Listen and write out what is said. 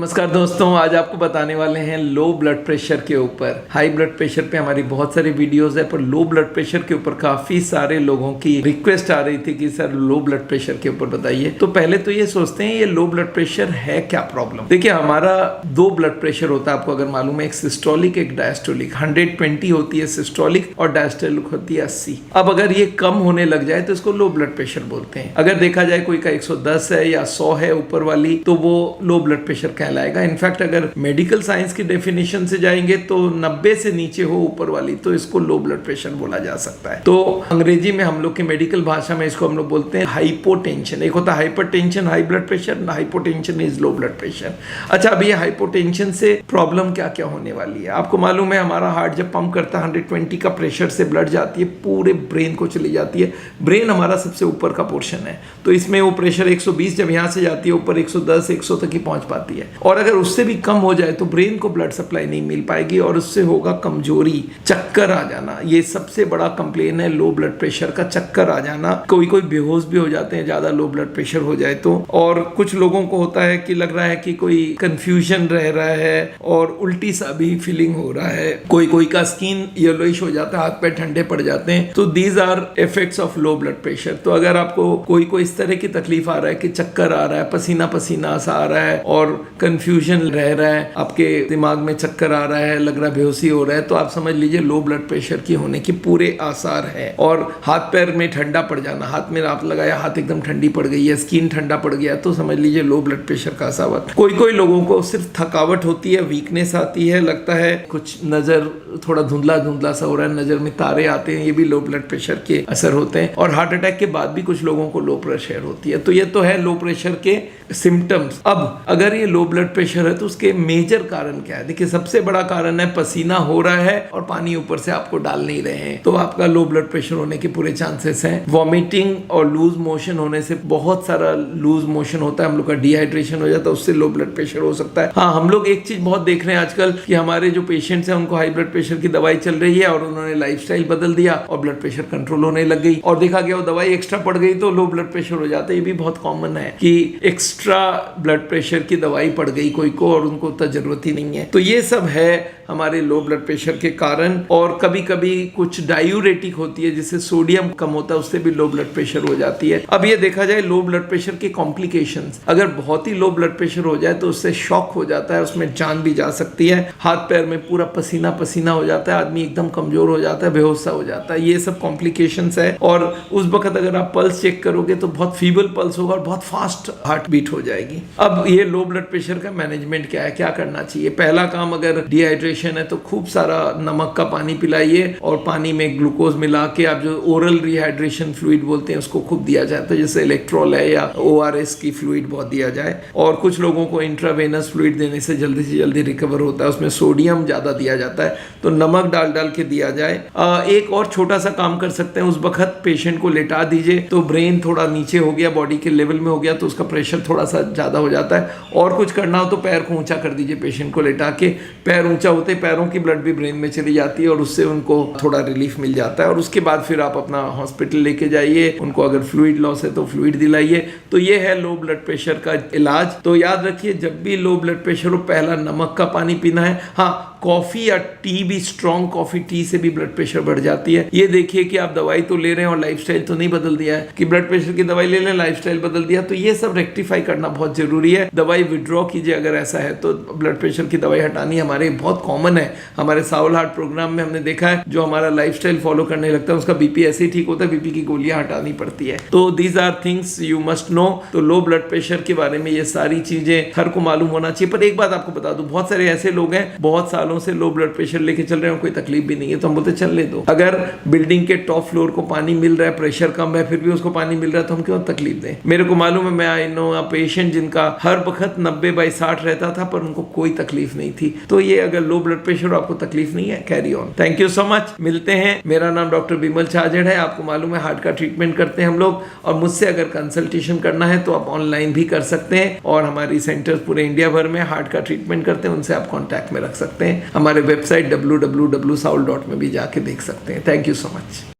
नमस्कार दोस्तों, आज आपको बताने वाले हैं लो ब्लड प्रेशर के ऊपर। हाई ब्लड प्रेशर पे हमारी बहुत सारी वीडियोस है, पर लो ब्लड प्रेशर के ऊपर काफी सारे लोगों की रिक्वेस्ट आ रही थी कि सर लो ब्लड प्रेशर के ऊपर बताइए। तो पहले तो ये सोचते हैं ये लो ब्लड प्रेशर है क्या प्रॉब्लम। देखिए, हमारा दो ब्लड प्रेशर होता है, आपको अगर मालूम है, एक सिस्टोलिक एक डायस्टोलिक। 120 होती है सिस्टोलिक और डायस्टोलिक होती है 80। अब अगर ये कम होने लग जाए तो इसको लो ब्लड प्रेशर बोलते हैं। अगर देखा जाए कोई का 110 है या 100 है ऊपर वाली, तो वो लो ब्लड प्रेशर कहलाएगा। इनफैक्ट अगर मेडिकल साइंस की डेफिनेशन से जाएंगे तो 90 से नीचे हो ऊपर वाली तो इसको लो ब्लड प्रेशर बोला जा सकता है। तो अंग्रेजी में हम लोग के मेडिकल भाषा में इसको हम लोग बोलते हैं हाइपोटेंशन। एक होता है hypertension, high blood pressure, hypotension is low blood pressure. अच्छा, अब ये हाइपोटेंशन से प्रॉब्लम क्या क्या होने वाली है। आपको मालूम है, हमारा हार्ट जब पंप करता है 120 का प्रेशर से ब्लड जाती है, पूरे ब्रेन को चली जाती है। ब्रेन हमारा सबसे ऊपर का पोर्शन है, तो इसमें वो प्रेशर 120 जब यहाँ से जाती है ऊपर 110 100 तक ही पहुंच पाती है। और अगर उससे भी कम हो जाए तो ब्रेन को ब्लड सप्लाई नहीं मिल पाएगी और उससे होगा कमजोरी, चक्कर आ जाना। ये सबसे बड़ा कंप्लेन है लो ब्लड प्रेशर का, चक्कर आ जाना। कोई कोई बेहोश भी हो जाते हैं ज्यादा लो ब्लड प्रेशर हो जाए तो। और कुछ लोगों को होता है कि लग रहा है कि कोई कंफ्यूजन रह रहा है और उल्टी सा भी फीलिंग हो रहा है। कोई कोई का स्किन येलोइश हो जाता है, हाथ पैर ठंडे पड़ जाते हैं। तो these are effects of low blood pressure. तो अगर आपको कोई इस तरह की तकलीफ आ रहा है कि चक्कर आ रहा है, पसीना पसीना सा आ रहा है और कंफ्यूजन रह रहा है, आपके दिमाग में चक्कर आ रहा है, लग रहा है बेहोशी हो रहा है, तो आप समझ लीजिए लो ब्लड प्रेशर की होने की पूरे आसार है। और हाथ पैर में ठंडा पड़ जाना, हाथ में आप लगाया, हाथ एकदम ठंडी पड़ गई है, स्किन ठंडा पड़ गया, तो समझ लीजिए लो ब्लड प्रेशर का आसार। कोई लोगों को सिर्फ थकावट होती है, वीकनेस आती है, लगता है कुछ नजर थोड़ा धुंधला धुंधला सा हो रहा है, नजर में तारे आते हैं, ये भी लो ब्लड प्रेशर के असर होते हैं। और हार्ट अटैक के बाद भी कुछ लोगों को लो प्रेशर होती है। तो ये तो है लो प्रेशर के सिम्टम्स। अब अगर ये लो ब्लड प्रेशर है तो उसके मेजर कारण क्या है। देखिए, सबसे बड़ा कारण है पसीना हो रहा है और पानी ऊपर से आपको डाल नहीं रहे हैं, तो आपका लो ब्लड प्रेशर होने के पूरे चांसेस हैं। वॉमिटिंग और लूज मोशन होने से, बहुत सारा लूज मोशन होता है, हम लोग का डिहाइड्रेशन हो जाता है, उससे लो ब्लड प्रेशर हो सकता है। हाँ, हम लोग एक चीज बहुत देख रहे हैं आजकल कि हमारे जो पेशेंट्स हैं उनको हाई ब्लड प्रेशर की दवाई चल रही है और उन्होंने लाइफस्टाइल बदल दिया और ब्लड प्रेशर कंट्रोल होने लग गई, और देखा गया वो दवाई एक्स्ट्रा पड़ गई तो लो ब्लड प्रेशर हो जाता है। ये भी बहुत कॉमन है कि एक्स्ट्रा ब्लड प्रेशर की दवाई पड़ गई कोई को और उनको उतना जरूरत ही नहीं है। तो ये सब है हमारे लो ब्लड प्रेशर के कारण। और कभी कभी कुछ डायूरेटिक होती है, जिससे सोडियम कम होता है, उससे भी लो ब्लड प्रेशर हो जाती है। अब ये देखा जाए लो ब्लड प्रेशर के कॉम्प्लिकेशंस, अगर बहुत ही लो ब्लड प्रेशर हो जाए तो उससे शॉक हो जाता है, उसमें जान भी जा सकती है, हाथ पैर में पूरा पसीना पसीना हो जाता है, आदमी एकदम कमजोर हो जाता है, बेहोश सा हो जाता है। ये सब कॉम्प्लिकेशंस है। और उस वक्त अगर आप पल्स चेक करोगे तो बहुत फीबल पल्स होगा और बहुत फास्ट हार्ट बीट हो जाएगी। अब ये लो ब्लड प्रेशर का मैनेजमेंट क्या है, क्या करना चाहिए। पहला काम, अगर डिहाइड्रेशन है तो खूब सारा नमक का पानी पिलाइए और पानी में ग्लूकोज मिला के, आप जो ओरल रिहाइड्रेशन फ्लूइड बोलते हैं उसको खूब दिया जाता है, जैसे इलेक्ट्रोल है या ORS की फ्लूइड बहुत दिया जाए। और कुछ लोगों को इंट्रावेनस फ्लूइड देने से जल्दी रिकवर होता है, उसमें सोडियम ज्यादा दिया जाता है, तो नमक डाल के दिया जाए। एक और छोटा सा काम कर सकते हैं, उस वक्त पेशेंट को लेटा दीजिए तो ब्रेन थोड़ा नीचे हो गया, बॉडी के लेवल में हो गया, तो उसका प्रेशर थोड़ा सा ज्यादा हो जाता है। और कुछ करना हो तो पैर को ऊंचा कर दीजिए, पेशेंट को लेटा के। पैर ऊंचा होते पैरों की ब्लड भी ब्रेन में चली जाती है और उससे उनको थोड़ा रिलीफ मिल जाता है। और उसके बाद फिर आप अपना हॉस्पिटल लेके जाइए, उनको अगर फ्लूइड लॉस है तो फ्लूइड दिलाइए। तो ये है लो ब्लड प्रेशर का इलाज। तो याद रखिए, जब भी लो ब्लड प्रेशर हो, पहला नमक का पानी पीना है। हाँ, कॉफी या टी भी, स्ट्रॉन्ग कॉफी टी से भी ब्लड प्रेशर बढ़ जाती है। ये देखिए कि आप दवाई तो ले रहे हैं और लाइफस्टाइल तो नहीं बदल दिया है, कि ब्लड प्रेशर की दवाई ले लें, लाइफस्टाइल बदल दिया। तो ये सब रेक्टिफाई करना बहुत जरूरी है। दवाई विड्रॉ कीजिए अगर ऐसा है तो। ब्लड प्रेशर की दवाई हटानी हमारे बहुत कॉमन है। हमारे साउल हार्ट प्रोग्राम में हमने देखा है, जो हमारा लाइफस्टाइल फॉलो करने लगता है उसका बीपी ऐसे ही ठीक होता है, बीपी की गोलियां हटानी पड़ती है। तो these are things you must know. तो लो ब्लड प्रेशर के बारे में ये सारी चीजें हर को मालूम होना चाहिए। पर एक बात आपको बता दूं, बहुत सारे ऐसे लोग हैं बहुत सालों से लो ब्लड प्रेशर लेके चल रहे हैं, कोई तकलीफ भी नहीं है, तो हम बोलते चलने दो। अगर बिल्डिंग के टॉप फ्लोर को पानी मिल रहा है, प्रेशर कम है, फिर भी उसको पानी मिल रहा है, तो हम क्यों तकलीफ दें। मेरे को मालूम है, मैं आई नो अ पेशेंट जिनका हर वक्त 90/60 रहता था पर उनको कोई तकलीफ नहीं थी। तो ये अगर लो ब्लड प्रेशर आपको तकलीफ नहीं है, carry on. Thank you so much. मिलते हैं। मेरा नाम डॉक्टर बिमल छाजेड़ है। आपको मालूम है हार्ट का ट्रीटमेंट करते हैं हम लोग, और मुझसे अगर कंसल्टेशन करना है तो आप ऑनलाइन भी कर सकते हैं। और हमारी सेंटर्स पूरे इंडिया भर में हार्ट का ट्रीटमेंट करते हैं, उनसे आप कॉन्टैक्ट में रख सकते हैं। हमारे वेबसाइट www.saul.में भी जाके देख सकते हैं। Thank you so much.